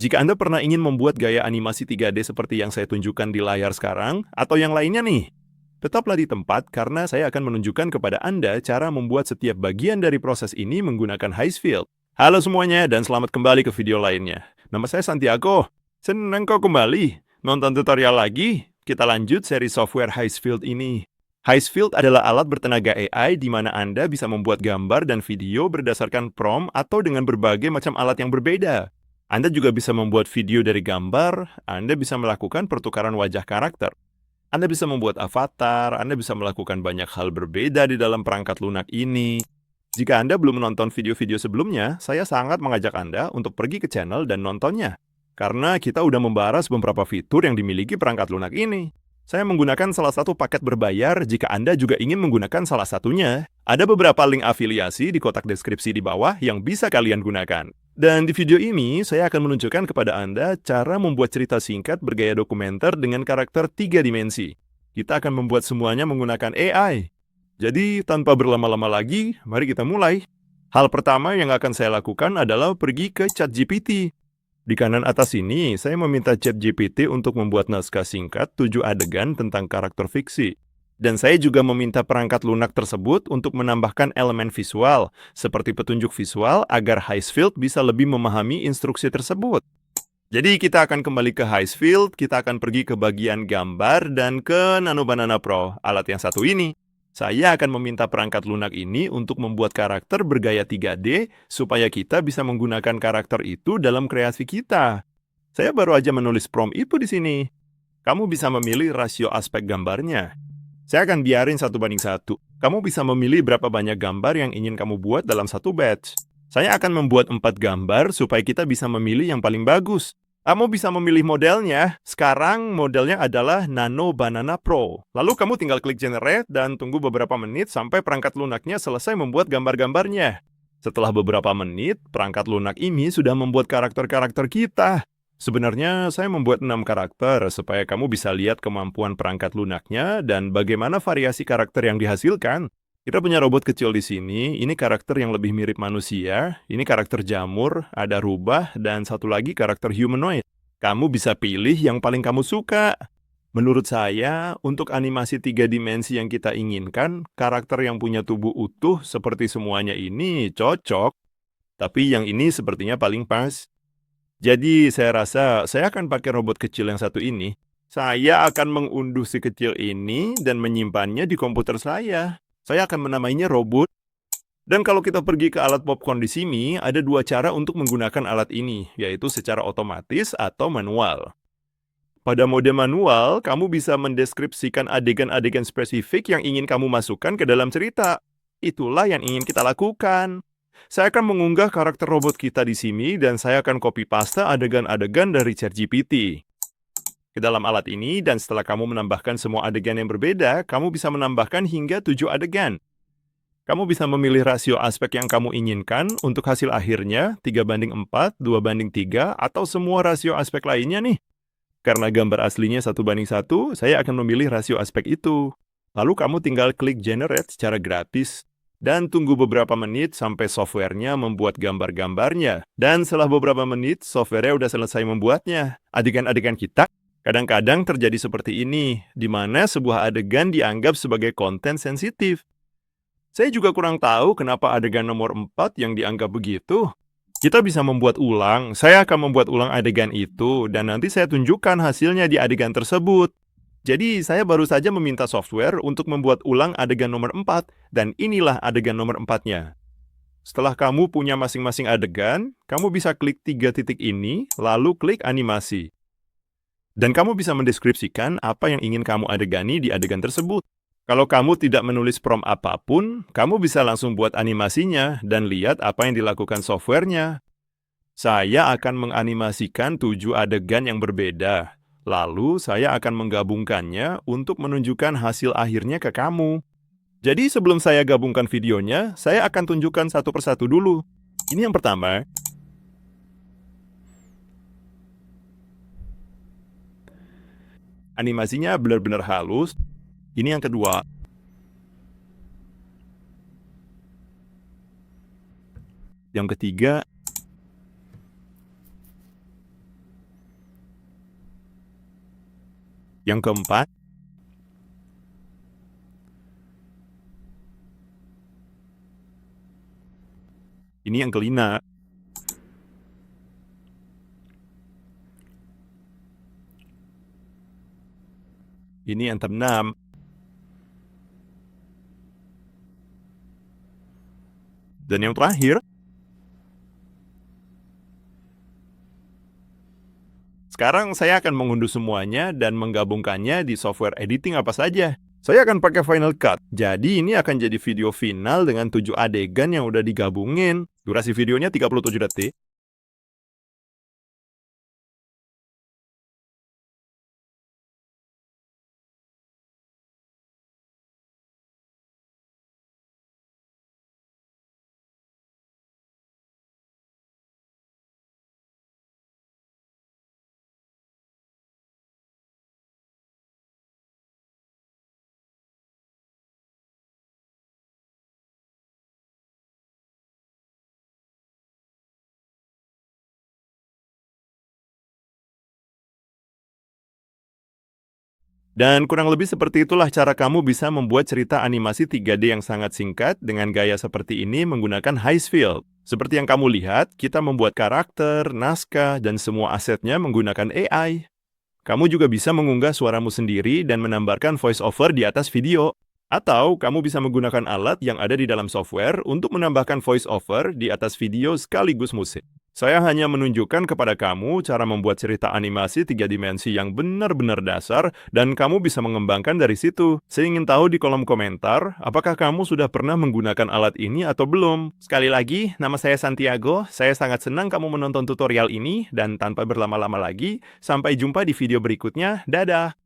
Jika Anda pernah ingin membuat gaya animasi 3D seperti yang saya tunjukkan di layar sekarang, atau yang lainnya nih, tetaplah di tempat karena saya akan menunjukkan kepada Anda cara membuat setiap bagian dari proses ini menggunakan Highfield. Halo semuanya dan selamat kembali ke video lainnya. Nama saya Santiago. Senang kau kembali. Nonton tutorial lagi? Kita lanjut seri software Highfield ini. Highfield adalah alat bertenaga AI di mana Anda bisa membuat gambar dan video berdasarkan prompt atau dengan berbagai macam alat yang berbeda. Anda juga bisa membuat video dari gambar, Anda bisa melakukan pertukaran wajah karakter. Anda bisa membuat avatar, Anda bisa melakukan banyak hal berbeda di dalam perangkat lunak ini. Jika Anda belum menonton video-video sebelumnya, saya sangat mengajak Anda untuk pergi ke channel dan nontonnya. Karena kita udah membahas beberapa fitur yang dimiliki perangkat lunak ini. Saya menggunakan salah satu paket berbayar jika Anda juga ingin menggunakan salah satunya. Ada beberapa link afiliasi di kotak deskripsi di bawah yang bisa kalian gunakan. Dan di video ini, saya akan menunjukkan kepada Anda cara membuat cerita singkat bergaya dokumenter dengan karakter 3 dimensi. Kita akan membuat semuanya menggunakan AI. Jadi, tanpa berlama-lama lagi, mari kita mulai. Hal pertama yang akan saya lakukan adalah pergi ke ChatGPT. Di kanan atas ini, saya meminta ChatGPT untuk membuat naskah singkat 7 adegan tentang karakter fiksi. Dan saya juga meminta perangkat lunak tersebut untuk menambahkan elemen visual, seperti petunjuk visual agar Highfield bisa lebih memahami instruksi tersebut. Jadi kita akan kembali ke Highfield, kita akan pergi ke bagian gambar dan ke Nano Banana Pro, alat yang satu ini. Saya akan meminta perangkat lunak ini untuk membuat karakter bergaya 3D supaya kita bisa menggunakan karakter itu dalam kreasi kita. Saya baru aja menulis prompt itu di sini. Kamu bisa memilih rasio aspek gambarnya. Saya akan biarin 1:1. Kamu bisa memilih berapa banyak gambar yang ingin kamu buat dalam satu batch. Saya akan membuat 4 gambar supaya kita bisa memilih yang paling bagus. Kamu bisa memilih modelnya. Sekarang modelnya adalah Nano Banana Pro. Lalu kamu tinggal klik Generate dan tunggu beberapa menit sampai perangkat lunaknya selesai membuat gambar-gambarnya. Setelah beberapa menit, perangkat lunak ini sudah membuat karakter-karakter kita. Sebenarnya saya membuat 6 karakter supaya kamu bisa lihat kemampuan perangkat lunaknya dan bagaimana variasi karakter yang dihasilkan. Kita punya robot kecil di sini, ini karakter yang lebih mirip manusia, ini karakter jamur, ada rubah, dan satu lagi karakter humanoid. Kamu bisa pilih yang paling kamu suka. Menurut saya, untuk animasi 3 dimensi yang kita inginkan, karakter yang punya tubuh utuh seperti semuanya ini cocok. Tapi yang ini sepertinya paling pas. Jadi saya rasa saya akan pakai robot kecil yang satu ini. Saya akan mengunduh si kecil ini dan menyimpannya di komputer saya. Saya akan menamainya robot. Dan kalau kita pergi ke alat popcorn di sini, ada 2 cara untuk menggunakan alat ini, yaitu secara otomatis atau manual. Pada mode manual, kamu bisa mendeskripsikan adegan-adegan spesifik yang ingin kamu masukkan ke dalam cerita. Itulah yang ingin kita lakukan. Saya akan mengunggah karakter robot kita di sini dan saya akan copy paste adegan-adegan dari ChatGPT ke dalam alat ini, dan setelah kamu menambahkan semua adegan yang berbeda, kamu bisa menambahkan hingga 7 adegan. Kamu bisa memilih rasio aspek yang kamu inginkan untuk hasil akhirnya 3:4, 2:3, atau semua rasio aspek lainnya nih. Karena gambar aslinya 1:1, saya akan memilih rasio aspek itu. Lalu kamu tinggal klik Generate secara gratis dan tunggu beberapa menit sampai softwarenya membuat gambar-gambarnya. Dan setelah beberapa menit, softwarenya udah selesai membuatnya. Adegan-adegan kita kadang-kadang terjadi seperti ini, di mana sebuah adegan dianggap sebagai konten sensitif. Saya juga kurang tahu kenapa adegan nomor 4 yang dianggap begitu. Kita bisa membuat ulang, saya akan membuat ulang adegan itu, dan nanti saya tunjukkan hasilnya di adegan tersebut. Jadi, saya baru saja meminta software untuk membuat ulang adegan nomor 4, dan inilah adegan nomor 4-nya. Setelah kamu punya masing-masing adegan, kamu bisa klik 3 titik ini, lalu klik animasi. Dan kamu bisa mendeskripsikan apa yang ingin kamu adegani di adegan tersebut. Kalau kamu tidak menulis prompt apapun, kamu bisa langsung buat animasinya dan lihat apa yang dilakukan softwarenya. Saya akan menganimasikan 7 adegan yang berbeda. Lalu saya akan menggabungkannya untuk menunjukkan hasil akhirnya ke kamu. Jadi sebelum saya gabungkan videonya, saya akan tunjukkan satu persatu dulu. Ini yang pertama. Animasinya benar-benar halus. Ini yang kedua. Yang ketiga. Yang keempat, ini yang kelima. Ini yang keenam. Dan yang terakhir, sekarang saya akan mengunduh semuanya dan menggabungkannya di software editing apa saja. Saya akan pakai Final Cut. Jadi ini akan jadi video final dengan 7 adegan yang udah digabungin. Durasi videonya 37 detik. Dan kurang lebih seperti itulah cara kamu bisa membuat cerita animasi 3D yang sangat singkat dengan gaya seperti ini menggunakan Highsfield. Seperti yang kamu lihat, kita membuat karakter, naskah, dan semua asetnya menggunakan AI. Kamu juga bisa mengunggah suaramu sendiri dan menambahkan voice-over di atas video. Atau kamu bisa menggunakan alat yang ada di dalam software untuk menambahkan voice-over di atas video sekaligus musik. Saya hanya menunjukkan kepada kamu cara membuat cerita animasi 3 dimensi yang benar-benar dasar dan kamu bisa mengembangkan dari situ. Saya ingin tahu di kolom komentar, apakah kamu sudah pernah menggunakan alat ini atau belum? Sekali lagi, nama saya Santiago. Saya sangat senang kamu menonton tutorial ini dan tanpa berlama-lama lagi, sampai jumpa di video berikutnya. Dadah!